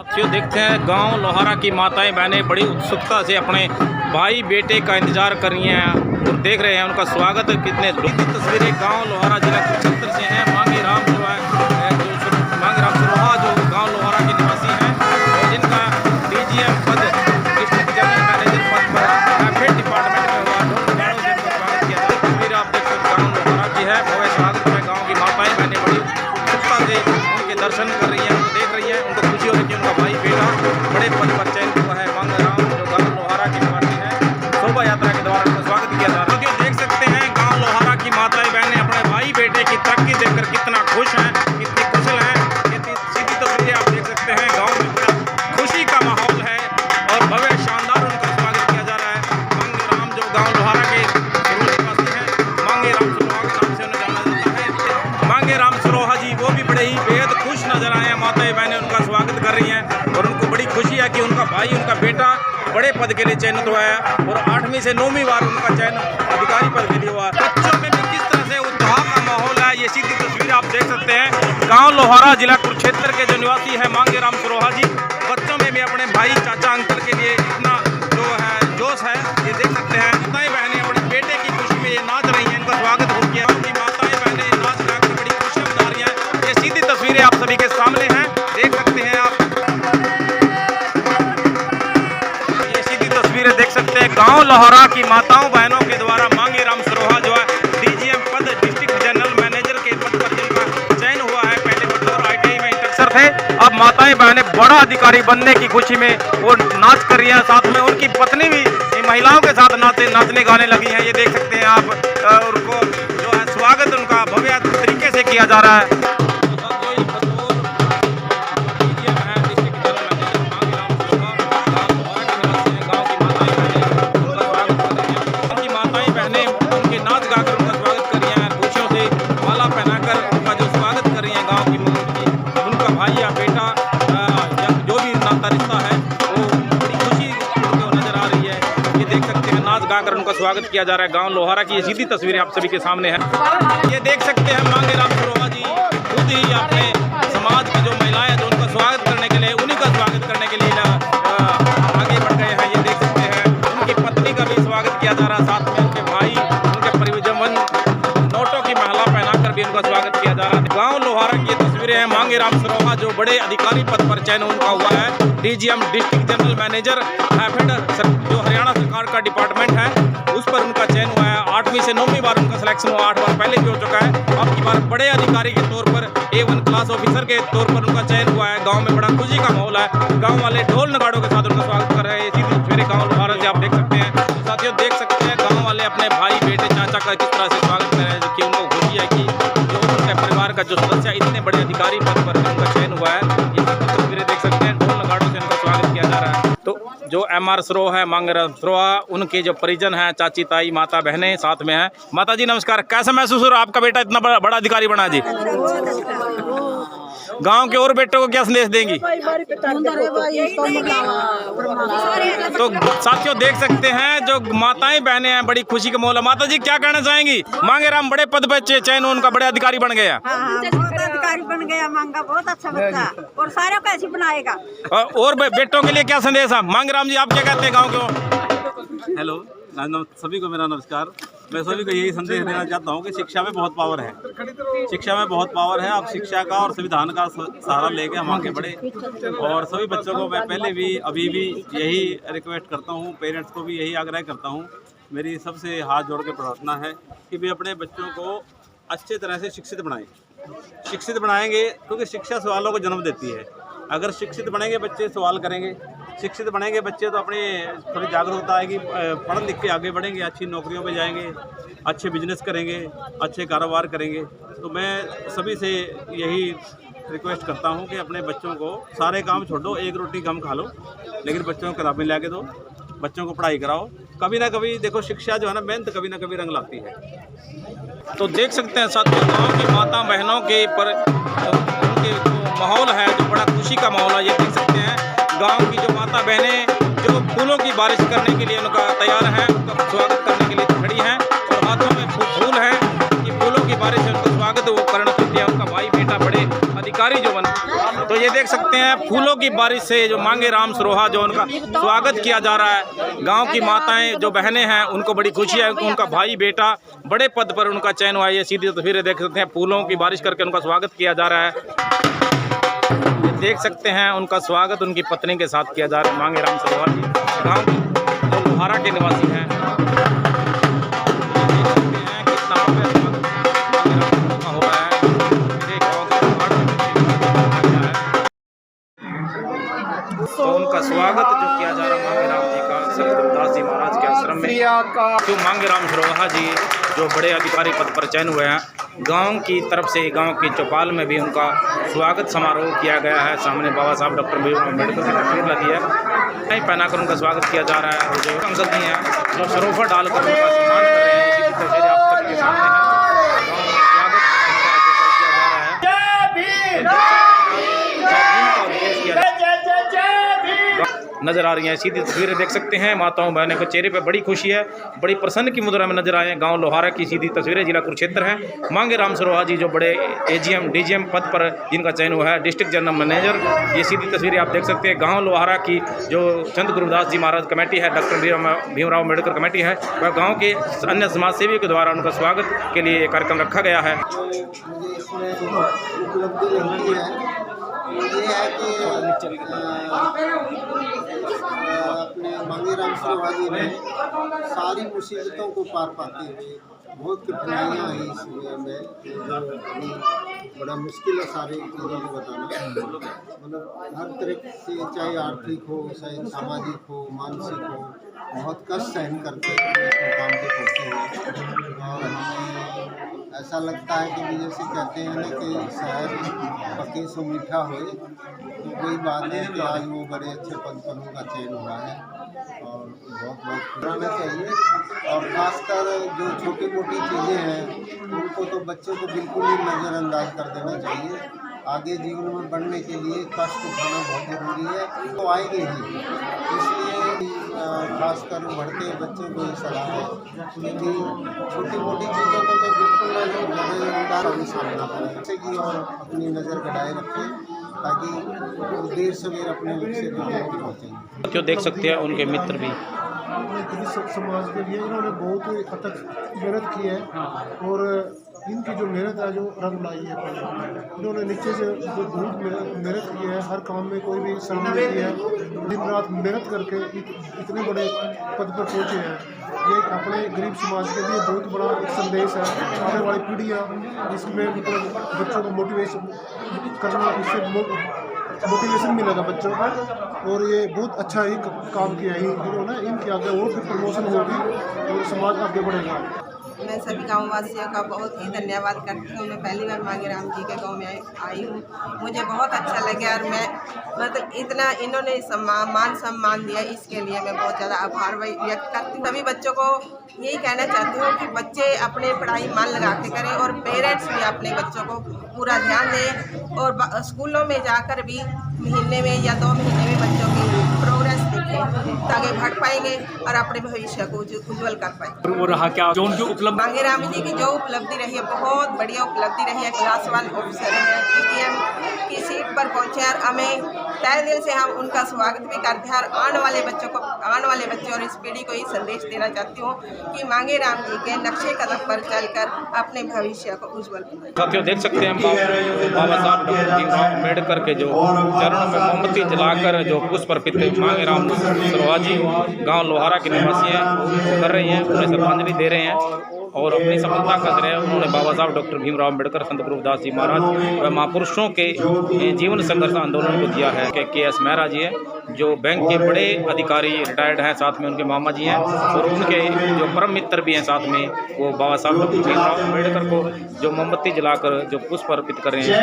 साथियों देखते हैं गांव लोहारा की माताएं बहनें बड़ी उत्सुकता से अपने भाई बेटे का इंतजार कर रही हैं और देख रहे हैं उनका स्वागत। कितने तस्वीरें गांव लोहारा जिला कुरुक्षेत्र से हैं। मांगी राम सरोहा जो गांव लोहारा के निवासी हैं और जिनका DGM पद डिस्ट्रिक्ट जनरल मैनेजर पद पर ट्रैफिक डिपार्टमेंट में हुआ जिनका स्वागत किया जाए। तस्वीर आप देख सकते गाँव लोहारा की है। भव्य स्वागत में गाँव की माताएं बहनें बड़ी उत्सुकता से उनके दर्शन कर रही हैं, देख रही हैं। उनको खुशी हो रही है कि उनका भाई बेटा बड़े पद पर चयन हुआ है। मांगी राम जो गाँव लोहारा के निवासी हैं, शोभा यात्रा के द्वारा उनका स्वागत किया जा रहा है। देख सकते हैं गाँव लोहारा की माताएं बहनें अपने भाई बेटे की तरक्की देखकर कितना खुश हैं, कितनी कुशल हैं। सीधी तस्वीरें आप देख सकते हैं। गाँव में बड़ा खुशी का माहौल है और भव्य शानदार उनका स्वागत किया जा रहा है। मांगी राम जो गाँव लोहारा के निवासी हैं, मांगी राम सरोहा के नाम से उन्हें जाना जाता है। मांगी राम सरोहा जी वो भी बड़े ही बेहद खुश नजर आए हैं। माताएं बहनें उनका स्वागत कर रही हैं और उनको बड़ी खुशी है कि उनका भाई, उनका बेटा बड़े पद के लिए चयनित हुआ है और 8वीं से 9वीं बार उनका चयन अधिकारी पद के लिए हुआ है। बच्चों में भी किस तरह से उत्साह का माहौल है, ये सीधी तस्वीर आप देख सकते हैं। गांव लोहारा जिला कुरुक्षेत्र के जो निवासी है मांगी राम सरोहा जी, बच्चों में भी अपने भाई चाचा अंकल के लिए इतना जो है जोश है, ये देख सकते हैं। माताएं बहनें अपने बेटे की खुशी में ये नाच रही हैं, इनका स्वागत हो गया। उनकी माताएं बहनें नाच गाकर बड़ी खुशियाँ मना रही हैं। ये सीधी तस्वीरें आप सभी के सामने हैं, देख सकते हैं आप। देख सकते हैं गांव लोहारा की माताओं बहनों के द्वारा मांगी राम सरोहा जो है DGM पद डिस्ट्रिक्ट जनरल मैनेजर के पद पर जिनका चयन हुआ है। पहले बतौर ITI में इंटरसर थे, अब माताएं बहनें बड़ा अधिकारी बनने की खुशी में वो नाच कर रही हैं। साथ में उनकी पत्नी भी महिलाओं के साथ नाचने गाने लगी हैं। ये देख सकते हैं आप। उनको जो है स्वागत उनका भव्य तरीके से किया जा रहा है। कर उनका स्वागत किया जा रहा है। गांव लोहारा की ये सीधी तस्वीरें आप सभी के सामने है। ये देख सकते हैं मांगी राम सरोहा जी खुद ही अपने समाज की जो महिलाएं हैं जो उनका स्वागत करने के लिए, उन्हीं का स्वागत करने के लिए आगे बढ़ गए हैं। ये देख सकते हैं उनकी पत्नी का भी स्वागत किया जा रहा है। साथ में उनके भाई, उनके परिजन नोटों की माला पहनाकर भी उनका स्वागत किया जा रहा है। गाँव लोहारा की ये तस्वीरें हैं। मांगी राम सरोहा जो बड़े अधिकारी पद पर चयन उनका हुआ है। DGM डिस्ट्रिक्ट जनरल मैनेजर जो हरियाणा सरकार का डिपार्टमेंट है उस पर उनका चयन हुआ है। 8वीं से 9वीं बार उनका सिलेक्शन हुआ, 8 बार पहले भी हो चुका है। अब की बार बड़े अधिकारी के तौर पर A1 क्लास ऑफिसर के तौर पर उनका चयन हुआ है। गांव में बड़ा खुशी का माहौल है। गांव वाले ढोल नगाड़ों के साथ उनका स्वागत कर रहे हैं। इसी तस्वीरें गाँव लोहारा से आप देख सकते हैं। साथियों देख सकते हैं गाँव वाले अपने भाई बेटे चाचा का किस तरह से स्वागत कर रहे हैं, जबकि उनको खुशी है कि जो उनके परिवार का जो सदस्य इतने बड़े अधिकारी पद पर उनका चयन हुआ है। ये तस्वीरें देख सकते हैं। ढोल नगाड़ों से उनका स्वागत किया जा रहा है। तो जो MR सरोहा है, मांगी राम सरोहा, उनके जो परिजन हैं, चाची ताई माता बहनें साथ में हैं। माता जी नमस्कार, कैसा महसूस हो रहा है आपका बेटा इतना बड़ा अधिकारी बना जी? गांव के और बेटों को क्या संदेश देंगी? तो साथियों देख सकते हैं जो माताएं बहनें हैं, बड़ी खुशी का माहौल है। माता जी क्या कहना चाहेंगी? मांगी राम बड़े पद पर चयन, उनका बड़े अधिकारी बन गया। अधिकारी बन गया, मांगा बहुत अच्छा बच्चा और सारे को ऐसे बनाएगा। और बेटों के लिए क्या संदेश है? मांगी राम जी आप क्या कहते हैं गाँव को? हेलो, सभी को मेरा नमस्कार। मैं सभी को यही संदेश देना चाहता हूँ कि शिक्षा में बहुत पावर है। शिक्षा में बहुत पावर है। आप शिक्षा का और संविधान का सहारा लेके हम आगे बढ़े। और सभी बच्चों को मैं पहले भी अभी भी यही रिक्वेस्ट करता हूँ, पेरेंट्स को भी यही आग्रह करता हूँ। मेरी सबसे हाथ जोड़ के प्रार्थना है कि वे अपने बच्चों को अच्छे तरह से शिक्षित बनाएं। शिक्षित बनाएंगे क्योंकि शिक्षा सवालों को जन्म देती है। अगर शिक्षित बनेंगे बच्चे सवाल करेंगे, शिक्षित बनेंगे बच्चे तो अपने थोड़ी जागरूकता आएगी, पढ़ लिख के आगे बढ़ेंगे, अच्छी नौकरियों पे जाएंगे, अच्छे बिजनेस करेंगे, अच्छे कारोबार करेंगे। तो मैं सभी से यही रिक्वेस्ट करता हूं कि अपने बच्चों को सारे काम छोड़ो, एक रोटी कम खा लो, लेकिन बच्चों को किताबें ला के दो, बच्चों को पढ़ाई कराओ। कभी ना कभी देखो शिक्षा जो है ना, मेहनत कभी ना कभी रंग लाती है। तो देख सकते हैं साथियों गाँव की माता बहनों के पर उनके माहौल है जो बड़ा खुशी का माहौल है। ये देख सकते हैं गांव की जो माता बहनें जो फूलों की बारिश करने के लिए उनका तैयार हैं, उनका स्वागत करने के लिए खड़ी हैं और हाथों में फूल हैं कि फूलों की बारिश है उनका स्वागत वो करना चाहती है। उनका भाई बेटा बड़े अधिकारी जो बने। तो ये देख सकते हैं फूलों की बारिश से जो मांगे राम सरोहा जो उनका स्वागत किया जा रहा है। गांव की माताएं जो बहनें हैं उनको बड़ी खुशी है कि उनका भाई बेटा बड़े पद पर उनका चयन हुआ है। ये सीधी तस्वीरें देख सकते हैं, फूलों की बारिश करके उनका स्वागत किया जा रहा है। ये देख सकते हैं उनका स्वागत उनकी पत्नी के साथ किया जा रहा है। मांगे राम सरोहा जी गाँव जो लोहारा के निवासी हैं। तो उनका स्वागत जो किया जा रहा है मांगे राम जी का संत गुरुदास जी महाराज के आश्रम में। तो मांगे राम सरोहा जी जो बड़े अधिकारी पद पर चयन हुए हैं, गांव की तरफ से गांव की चौपाल में भी उनका स्वागत समारोह किया गया है। सामने बाबा साहब डॉक्टर भीमराव अम्बेडकर की तस्वीर लगी है, नहीं पहनाकर उनका स्वागत किया जा रहा है। और जो अंकल जी हैं जो सरोफा डालकर उनका सम्मान कर रहे हैं, इसी तस्वीरें आप सबके सामने हैं। नजर आ रही हैं सीधी तस्वीरें देख सकते हैं। माताओं बहनों के चेहरे पे बड़ी खुशी है, बड़ी प्रसन्न की मुद्रा में नजर आए हैं। गांव लोहारा की सीधी तस्वीरें, जिला कुरुक्षेत्र है। मांगे राम सरोहा जी जो बड़े एजीएम डीजीएम पद पर जिनका चयन हुआ है, डिस्ट्रिक्ट जनरल मैनेजर, ये सीधी तस्वीरें आप देख सकते हैं। गाँव लोहारा की जो संत गुरुदास जी महाराज कमेटी है, डॉक्टर भीमराव अम्बेडकर कमेटी है, वह गाँव के अन्य समाज सेवी के द्वारा उनका स्वागत के लिए ये कार्यक्रम रखा गया है। ये है कि अपने मांगे राम सरोहा जी ने सारी मुसीबतों को पार पाते हुए, बहुत कठिनाइयाँ हैं इसमें जो अभी बड़ा मुश्किल है सारी चीज़ों को बताना। मतलब हर तरह से, चाहे आर्थिक हो, चाहे सामाजिक हो, मानसिक हो, बहुत कष्ट सहन करके इस मुकाम पे पहुँचे हैं। और हमें ऐसा लगता है कि जैसे कहते हैं ना कि शहर पके सो मीठा होए, तो कोई बात है कि आज वो बड़े अच्छे पद पर उनका चयन हुआ है और बहुत बहुत रहना चाहिए। और ख़ासकर जो छोटी मोटी चीज़ें हैं उनको तो बच्चों को बिल्कुल ही नज़रअंदाज कर देना चाहिए। आगे जीवन में बढ़ने के लिए कष्ट उठाना बहुत ज़रूरी है, तो आएंगे ही। इसलिए खासकर बढ़ते बच्चों को ये सलाह है कि छोटी मोटी चीज़ों को तो बिल्कुल नज़रअंदाज का सामना करें, जैसे कि और अपनी नज़र गड़ाए रखें ताकि वो देर सवेर अपने लक्ष्य पर पहुँचेंगे। क्यों देख सकते हैं उनके मित्र भी समाज के लिए इन्होंने बहुत अथक मेहनत की है और इनकी जो मेहनत है जो रंग लाई है। इन्होंने नीचे से जो बहुत मेहनत की है, हर काम में कोई भी शर्म नहीं की है, दिन रात मेहनत करके इतने बड़े पद पर पहुँचे हैं। ये अपने गरीब समाज के लिए बहुत बड़ा एक संदेश है। आने वाली पीढ़ियाँ इसमें मतलब बच्चों को मोटिवेशन करना, इससे मोटिवेशन मिलेगा बच्चों को। और ये बहुत अच्छा ही काम किया है इन्होंने, इनके आगे और भी प्रमोशन होगी और समाज आगे बढ़ेगा। मैं सभी गाँव वासियों का बहुत ही धन्यवाद करती हूँ। मैं पहली बार मांगे राम जी के गाँव में आई हूँ, मुझे बहुत अच्छा लगा और मैं मतलब इतना इन्होंने मान सम्मान दिया, इसके लिए मैं बहुत ज़्यादा आभार व्यक्त करती हूँ। सभी बच्चों को यही कहना चाहती हूँ कि बच्चे अपने पढ़ाई मन लगा के करें और पेरेंट्स भी अपने बच्चों को पूरा ध्यान दें और स्कूलों में जाकर भी महीने में या 2 महीने में बच्चों की प्रोग्रेस देखें ताकि बढ़ पाएंगे और अपने भविष्य को उज्जवल कर पाएंगे। वो रहा क्या जो उनकी उपलब्धि मांगे राम जी की जो उपलब्धि रही है, बहुत बढ़िया उपलब्धि रही है। क्लास 1 ऑफिसर हैं, डीजीएम की सीट पर पहुँचे और हमें तहे दिल से हम उनका स्वागत भी करते हैं। और आने वाले बच्चों और इस पीढ़ी को ये संदेश देना चाहती हूँ कि मांगे राम जी के नक्शे कदम पर चलकर अपने भविष्य को उज्जवल बनाएं। साथियों देख सकते हैं बाबा साहब डॉक्टर भीमराव अम्बेडकर के जो चरणों में मोमबत्ती जलाकर जो पुष्प अर्पित मांगे राम सरोहा जी गांव लोहारा के निवासी हैं वो कर रही हैं, उन्हें श्रद्धांजलि दे रहे हैं और अपनी सफलता का श्रेय उन्होंने बाबा साहब डॉक्टर भीमराव अम्बेडकर, संत गुरुदास जी महाराज व महापुरुषों के जीवन संघर्ष आंदोलन को दिया है। के.एस. मेहरा जी हैं जो बैंक के बड़े अधिकारी रिटायर्ड हैं, साथ में उनके मामा जी हैं और उनके जो परम मित्र भी हैं साथ में, वो बाबा साहब डॉक्टर भीमराव अम्बेडकर को जो मोमबत्ती जलाकर जो पुष्प अर्पित कर रहे हैं।